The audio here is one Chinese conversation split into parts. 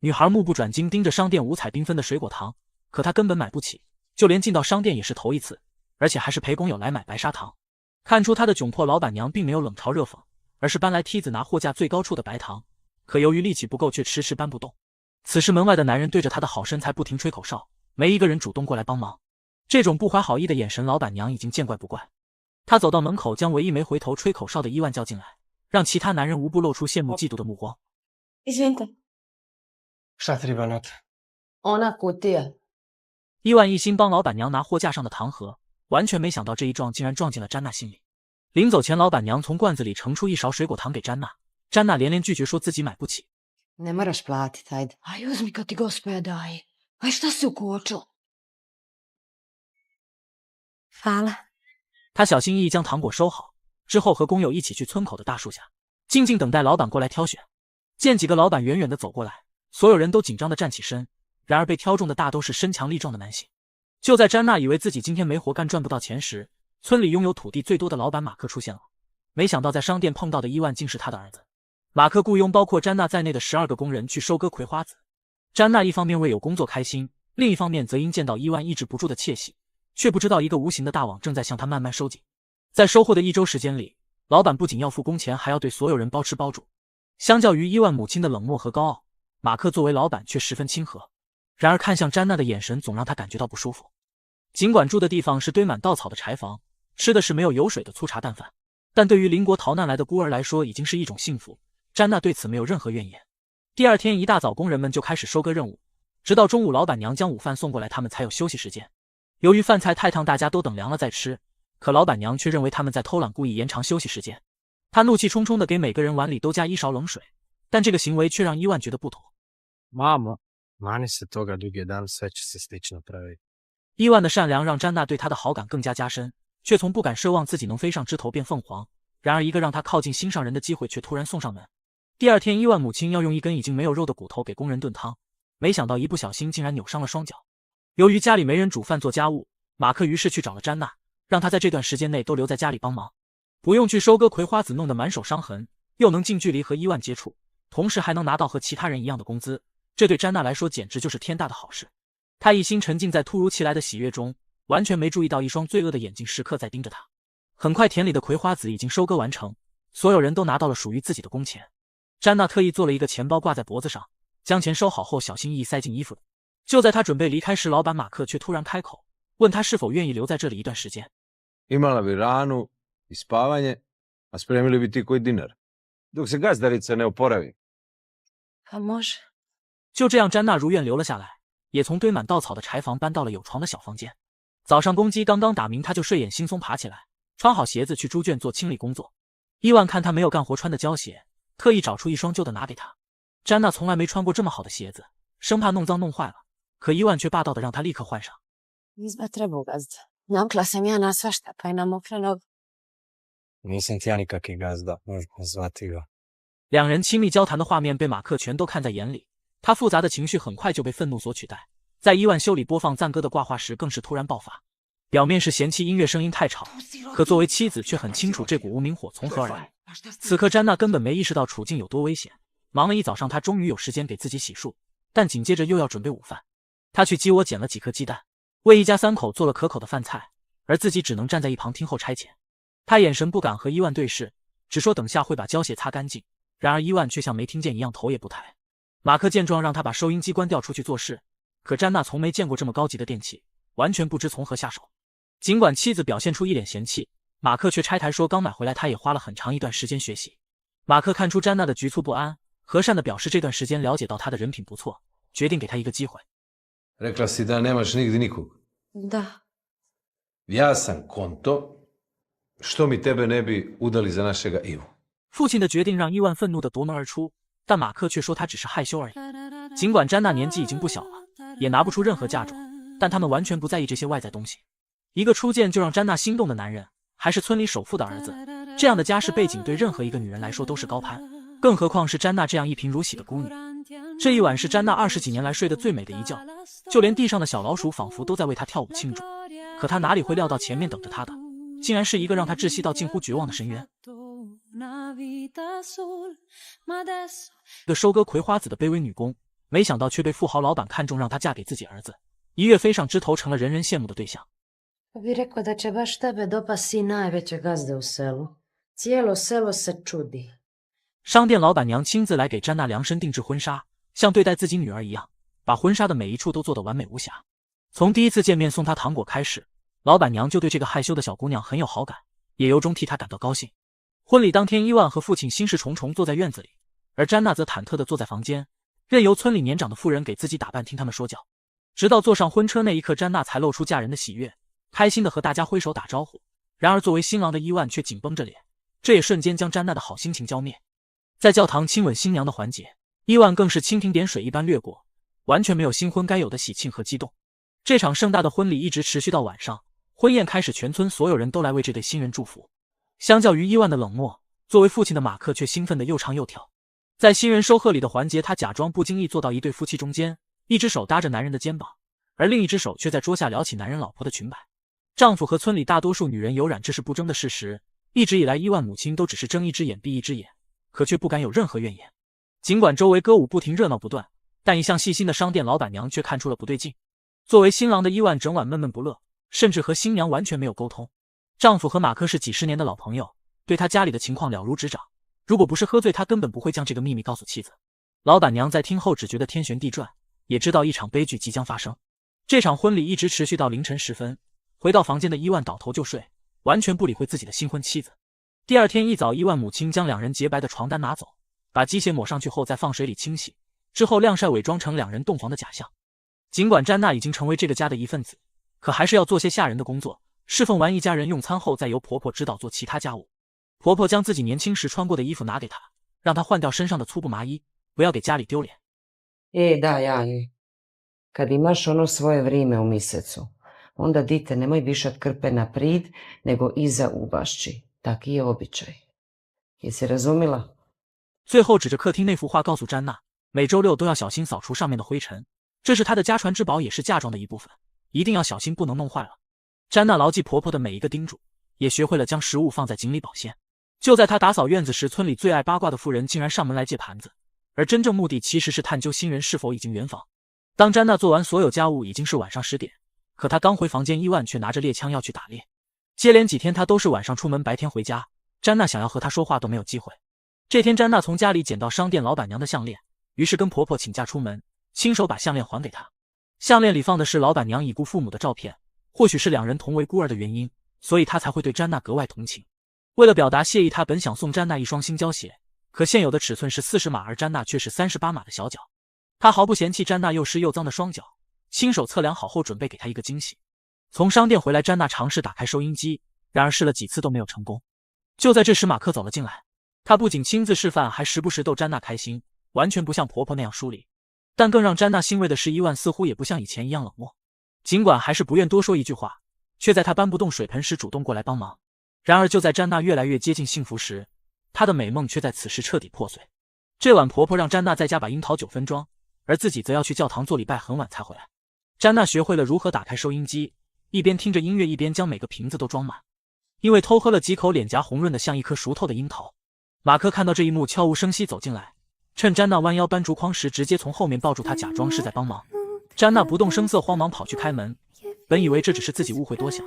女孩目不转睛盯着商店五彩缤纷的水果糖，可她根本买不起，就连进到商店也是头一次，而且还是陪工友来买白砂糖。看出她的窘迫，老板娘并没有冷嘲热讽，而是搬来梯子拿货架最高处的白糖，可由于力气不够，却迟迟搬不动。此时门外的男人对着她的好身材不停吹口哨，没一个人主动过来帮忙。这种不怀好意的眼神，老板娘已经见怪不怪。她走到门口，将唯一没回头吹口哨的伊万叫进来，让其他男人无不露出羡慕嫉妒的目光。伊万一心帮老板娘拿货架上的糖盒，完全没想到这一撞竟然撞进了詹娜心里。临走前，老板娘从罐子里盛出一勺水果糖给詹娜，詹娜连连拒绝说自己买不起。他小心翼翼将糖果收好，之后和工友一起去村口的大树下，静静等待老板过来挑选。见几个老板远远的走过来，所有人都紧张的站起身，然而被挑中的大都是身强力壮的男性。就在詹娜以为自己今天没活干赚不到钱时，村里拥有土地最多的老板马克出现了。没想到在商店碰到的伊万竟是他的儿子。马克雇佣包括詹娜在内的12个工人去收割葵花籽。詹娜一方面为有工作开心，另一方面则因见到伊万抑制不住的窃喜，却不知道一个无形的大网正在向他慢慢收紧。在收获的1周时间里，老板不仅要付工钱，还要对所有人包吃包住。相较于伊万母亲的冷漠和高傲，马克作为老板却十分亲和。然而看向詹娜的眼神总让他感觉到不舒服。尽管住的地方是堆满稻草的柴房，吃的是没有油水的粗茶淡饭，但对于邻国逃难来的孤儿来说已经是一种幸福。詹娜对此没有任何怨言。第二天一大早，工人们就开始收割任务，直到中午老板娘将午饭送过来，他们才有休息时间。由于饭菜太烫，大家都等凉了再吃，可老板娘却认为他们在偷懒，故意延长休息时间。她怒气冲冲地给每个人碗里都加1勺冷水，但这个行为却让伊万觉得不妥。伊万的善良让詹娜对他的好感更加加深，却从不敢奢望自己能飞上枝头变凤凰。然而一个让他靠近心上人的机会却突然送上门。第二天，伊万母亲要用一根已经没有肉的骨头给工人炖汤，没想到一不小心竟然扭伤了双脚。由于家里没人煮饭做家务，马克于是去找了詹娜，让她在这段时间内都留在家里帮忙，不用去收割葵花籽弄得满手伤痕，又能近距离和伊万接触，同时还能拿到和其他人一样的工资，这对詹娜来说简直就是天大的好事。她一心沉浸在突如其来的喜悦中，完全没注意到一双罪恶的眼睛时刻在盯着她。很快，田里的葵花籽已经收割完成，所有人都拿到了属于自己的工钱。詹娜特意做了一个钱包挂在脖子上，将钱收好后小心翼翼塞进衣服。就在她准备离开时，老板马克却突然开口，问她是否愿意留在这里一段时间。就这样，詹娜如愿留了下来，也从堆满稻草的柴房搬到了有床的小房间。早上公鸡刚刚打鸣，她就睡眼惺忪爬起来，穿好鞋子去猪圈做清理工作。伊万看她没有干活穿的胶鞋，特意找出一双旧的拿给她。詹娜从来没穿过这么好的鞋子，生怕弄脏弄坏了，可伊万却霸道的让她立刻换上。两人亲密交谈的画面被马克全都看在眼里，他复杂的情绪很快就被愤怒所取代。在伊万修理播放赞歌的挂画时更是突然爆发，表面是嫌弃音乐声音太吵，可作为妻子却很清楚这股无名火从何而来。此刻詹娜根本没意识到处境有多危险，忙了一早上，她终于有时间给自己洗漱，但紧接着又要准备午饭。她去鸡窝捡了几颗鸡蛋，为一家3口做了可口的饭菜，而自己只能站在一旁听候差遣。她眼神不敢和伊万对视，只说等下会把胶鞋擦干净，然而伊万却像没听见一样，头也不抬。马克见状让他把收音机关掉出去做事，可詹娜从没见过这么高级的电器，完全不知从何下手。尽管妻子表现出一脸嫌弃，马克却拆台说刚买回来，他也花了很长一段时间学习。马克看出詹娜的局促不安，和善地表示这段时间了解到她的人品不错，决定给她一个机会。父亲的决定让伊万愤怒地夺门而出，但马克却说他只是害羞而已。尽管詹娜年纪已经不小了，也拿不出任何嫁妆，但他们完全不在意这些外在东西。一个初见就让詹娜心动的男人，还是村里首富的儿子，这样的家世背景对任何一个女人来说都是高攀，更何况是詹娜这样一贫如洗的孤女。这一晚是詹娜20几年来睡得最美的一觉，就连地上的小老鼠仿佛都在为她跳舞庆祝。可她哪里会料到前面等着她的，竟然是一个让她窒息到近乎绝望的深渊。一个收割葵花籽的卑微女工，没想到却被富豪老板看中，让她嫁给自己儿子，一跃飞上枝头，成了人人羡慕的对象。Bi rekao da će baš tebe dopast sin najveće gazde u selu. Cijelo selo se čudi。商店老板娘亲自来给詹娜量身定制婚纱，像对待自己女儿一样，把婚纱的每一处都做得完美无瑕。从第一次见面送她糖果开始，老板娘就对这个害羞的小姑娘很有好感，也由衷替她感到高兴。婚礼当天，伊万和父亲心事重重坐在院子里，而詹娜则忐忑地坐在房间，任由村里年长的妇人给自己打扮，听他们说教。直到坐上婚车那一刻，詹娜才露出嫁人的喜悦，开心地和大家挥手打招呼。然而作为新郎的伊万却紧绷着脸，这也瞬间将詹娜的好心情浇灭。在教堂亲吻新娘的环节，伊万更是蜻蜓点水一般掠过，完全没有新婚该有的喜庆和激动。这场盛大的婚礼一直持续到晚上，婚宴开始，全村所有人都来为这对新人祝福。相较于伊万的冷漠，作为父亲的马克却兴奋地又唱又跳。在新人收贺礼的环节，他假装不经意坐到一对夫妻中间，一只手搭着男人的肩膀，而另一只手却在桌下撩起男人老婆的裙摆。丈夫和村里大多数女人有染，这是不争的事实。一直以来，伊万母亲都只是睁一只眼闭一只眼，可却不敢有任何怨言。尽管周围歌舞不停，热闹不断，但一向细心的商店老板娘却看出了不对劲。作为新郎的伊万整晚闷闷不乐，甚至和新娘完全没有沟通。丈夫和马克是几十年的老朋友，对他家里的情况了如指掌。如果不是喝醉，他根本不会将这个秘密告诉妻子。老板娘在听后只觉得天旋地转，也知道一场悲剧即将发生。这场婚礼一直持续到凌晨时分，回到房间的伊万倒头就睡，完全不理会自己的新婚妻子。第二天一早，伊万母亲将两人洁白的床单拿走，把鸡血抹上去后再放水里清洗，之后晾晒，伪装成两人洞房的假象。尽管詹娜已经成为这个家的一份子，可还是要做些下人的工作。侍奉完一家人用餐后，再由婆婆指导做其他家务。婆婆将自己年轻时穿过的衣服拿给她，让她换掉身上的粗布麻衣，不要给家里丢脸。Da, Jani. Kad imaš ono svoje vrijeme u mjesecu, onda dite nemoj višat krpe na prid, nego iza ubašći. Taki je običaj. Jesi razumila? 最后指着客厅那幅画告诉詹娜，每周六都要小心扫除上面的灰尘，这是她的家传之宝，也是嫁妆的一部分，一定要小心，不能弄坏了。詹娜牢记婆婆的每一个叮嘱，也学会了将食物放在井里保鲜。就在她打扫院子时，村里最爱八卦的妇人竟然上门来借盘子，而真正目的其实是探究新人是否已经圆房。当詹娜做完所有家务，已经是晚上10点，可她刚回房间，伊万却拿着猎枪要去打猎。接连几天她都是晚上出门，白天回家，詹娜想要和她说话都没有机会。这天詹娜从家里捡到商店老板娘的项链，于是跟婆婆请假出门，亲手把项链还给她。项链里放的是老板娘已故父母的照片，或许是两人同为孤儿的原因，所以她才会对詹娜格外同情。为了表达谢意，她本想送詹娜一双新胶鞋，可现有的尺寸是40码，而詹娜却是38码的小脚。她毫不嫌弃詹娜又湿又脏的双脚，亲手测量好后准备给她一个惊喜。从商店回来，詹娜尝试打开收音机，然而试了几次都没有成功。就在这时，马克走了进来，他不仅亲自示范，还时不时逗詹娜开心，完全不像婆婆那样疏离。但更让詹娜欣慰的是，伊万似乎也不像以前一样冷漠，尽管还是不愿多说一句话，却在她搬不动水盆时主动过来帮忙。然而就在詹娜越来越接近幸福时，她的美梦却在此时彻底破碎。这晚婆婆让詹娜在家把樱桃酒分装，而自己则要去教堂做礼拜，很晚才回来。詹娜学会了如何打开收音机，一边听着音乐一边将每个瓶子都装满。因为偷喝了几口，脸颊红润的像一颗熟透的樱桃。马克看到这一幕，悄无声息走进来，趁詹娜弯腰搬竹筐时，直接从后面抱住她，假装是在帮忙。詹娜不动声色，慌忙跑去开门，本以为这只是自己误会多想，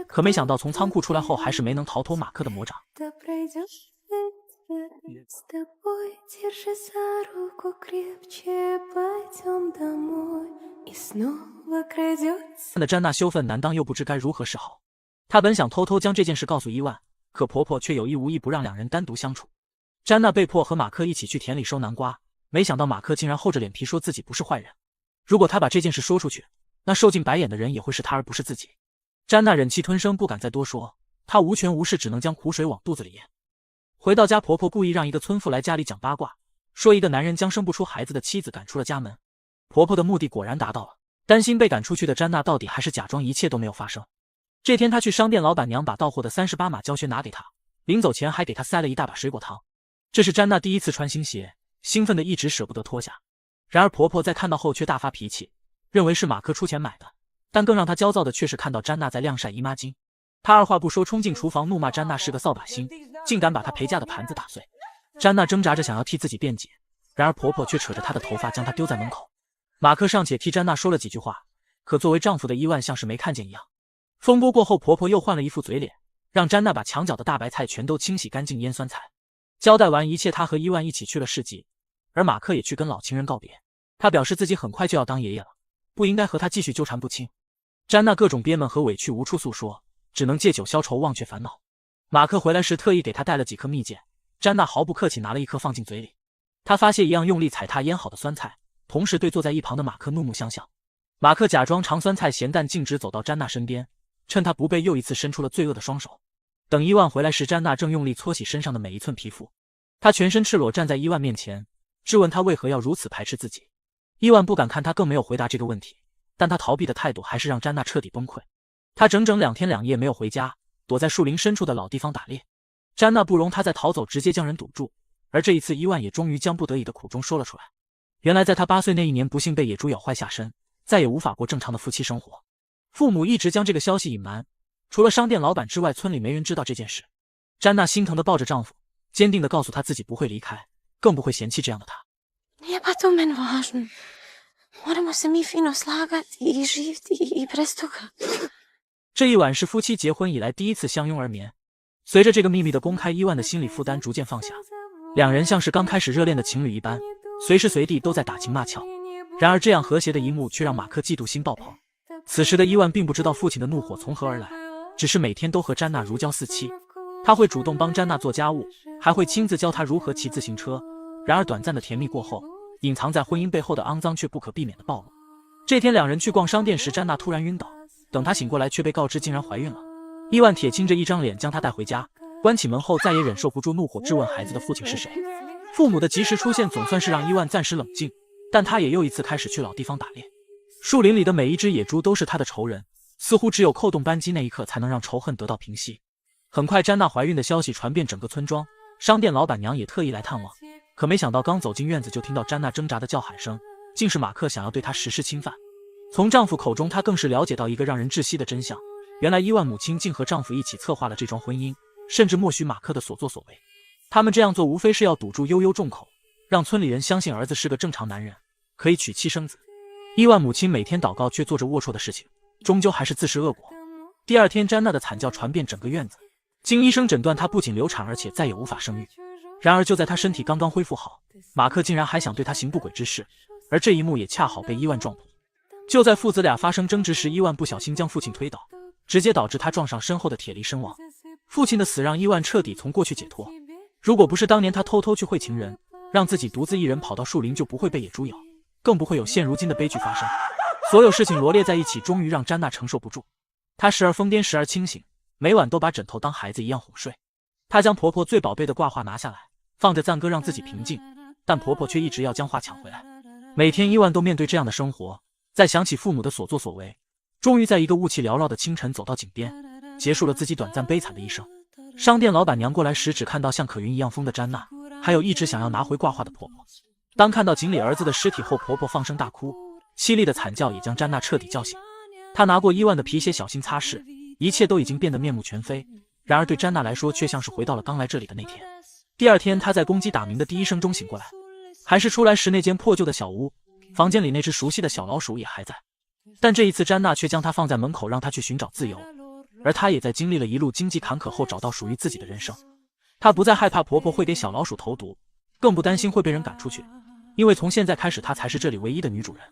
可没想到从仓库出来后，还是没能逃脱马克的魔掌。的詹娜羞愤难当，又不知该如何是好。她本想偷偷将这件事告诉伊万，可婆婆却有意无意不让两人单独相处。詹娜被迫和马克一起去田里收南瓜，没想到马克竟然厚着脸皮说自己不是坏人。如果他把这件事说出去，那受尽白眼的人也会是他而不是自己。詹娜忍气吞声，不敢再多说，她无权无势，只能将苦水往肚子里咽。回到家，婆婆故意让一个村妇来家里讲八卦，说一个男人将生不出孩子的妻子赶出了家门。婆婆的目的果然达到了，担心被赶出去的詹娜到底还是假装一切都没有发生。这天她去商店，老板娘把到货的38码胶靴拿给她，临走前还给她塞了一大把水果糖。这是詹娜第一次穿新鞋，兴奋的一直舍不得脱下。然而婆婆在看到后却大发脾气，认为是马克出钱买的。但更让她焦躁的却是看到詹娜在晾晒姨妈巾。她二话不说冲进厨房，怒骂詹娜是个扫把星，竟敢把她陪嫁的盘子打碎。詹娜挣扎着想要替自己辩解，然而婆婆却扯着她的头发将她丢在门口。马克尚且替詹娜说了几句话，可作为丈夫的伊万像是没看见一样。风波过后，婆婆又换了一副嘴脸，让詹娜把墙角的大白菜全都清洗干净腌酸菜。交代完一切，她和伊万一起去了市集，而马克也去跟老情人告别。他表示自己很快就要当爷爷了，不应该和他继续纠缠不清。詹娜各种憋闷和委屈无处诉说，只能借酒消愁，忘却烦恼。马克回来时特意给他带了几颗蜜饯，詹娜毫不客气拿了一颗放进嘴里。他发泄一样用力踩踏腌好的酸菜，同时对坐在一旁的马克怒目相向。马克假装尝酸菜咸淡，径直走到詹娜身边，趁他不备又一次伸出了罪恶的双手。等伊万回来时，詹娜正用力搓洗身上的每一寸皮肤。她全身赤裸站在伊万面前，质问他为何要如此排斥自己。伊万不敢看他，更没有回答这个问题，但他逃避的态度还是让詹娜彻底崩溃。他整整2天2夜没有回家，躲在树林深处的老地方打猎。詹娜不容他再逃走，直接将人堵住。而这一次，伊万也终于将不得已的苦衷说了出来。原来在他8岁那一年，不幸被野猪咬坏下身，再也无法过正常的夫妻生活。父母一直将这个消息隐瞒，除了商店老板之外，村里没人知道这件事。詹娜心疼地抱着丈夫，坚定地告诉他自己不会离开，更不会嫌弃这样的他。这一晚是夫妻结婚以来第一次相拥而眠。随着这个秘密的公开，伊万的心理负担逐渐放下，两人像是刚开始热恋的情侣一般，随时随地都在打情骂俏。然而这样和谐的一幕却让马克嫉妒心爆棚。此时的伊万并不知道父亲的怒火从何而来，只是每天都和詹娜如胶似漆。他会主动帮詹娜做家务，还会亲自教她如何骑自行车。然而短暂的甜蜜过后，隐藏在婚姻背后的肮脏却不可避免的暴露。这天两人去逛商店时，詹娜突然晕倒，等她醒过来却被告知竟然怀孕了。伊万铁青着一张脸将她带回家，关起门后再也忍受不住怒火，质问孩子的父亲是谁。父母的及时出现总算是让伊万暂时冷静，但他也又一次开始去老地方打猎。树林里的每一只野猪都是他的仇人，似乎只有扣动扳机那一刻才能让仇恨得到平息。很快詹娜怀孕的消息传遍整个村庄，商店老板娘也特意来探望。可没想到刚走进院子就听到詹娜挣扎的叫喊声，竟是马克想要对她实施侵犯。从丈夫口中她更是了解到一个让人窒息的真相，原来伊万母亲竟和丈夫一起策划了这桩婚姻，甚至默许马克的所作所为。他们这样做无非是要堵住悠悠众口，让村里人相信儿子是个正常男人，可以娶妻生子。伊万母亲每天祷告却做着龌龊的事情，终究还是自食恶果。第二天詹娜的惨叫传遍整个院子，经医生诊断她不仅流产，而且再也无法生育。然而就在她身体刚刚恢复好，马克竟然还想对她行不轨之事，而这一幕也恰好被伊万撞破。就在父子俩发生争执时，伊万不小心将父亲推倒，直接导致他撞上身后的铁犁身亡。父亲的死让伊万彻底从过去解脱。如果不是当年他偷偷去会情人，让自己独自一人跑到树林，就不会被野猪咬，更不会有现如今的悲剧发生。所有事情罗列在一起，终于让詹娜承受不住。她时而疯癫，时而清醒，每晚都把枕头当孩子一样哄睡。她将婆婆最宝贝的挂画拿下来，放着赞歌让自己平静，但婆婆却一直要将画抢回来。每天伊万都面对这样的生活，再想起父母的所作所为，终于在一个雾气缭绕的清晨走到井边，结束了自己短暂悲惨的一生。商店老板娘过来时，只看到像可云一样疯的詹娜，还有一直想要拿回挂画的婆婆。当看到井里儿子的尸体后，婆婆放声大哭，凄厉的惨叫也将詹娜彻底叫醒。她拿过伊万的皮鞋小心擦拭，一切都已经变得面目全非。然而对詹娜来说，却像是回到了刚来这里的那天。第二天，她在公鸡打鸣的第一声钟醒过来，还是出来时那间破旧的小屋，房间里那只熟悉的小老鼠也还在。但这一次詹娜却将它放在门口，让她去寻找自由。而她也在经历了一路荆棘坎坷后，找到属于自己的人生。她不再害怕婆婆会给小老鼠投毒，更不担心会被人赶出去，因为从现在开始，她才是这里唯一的女主人。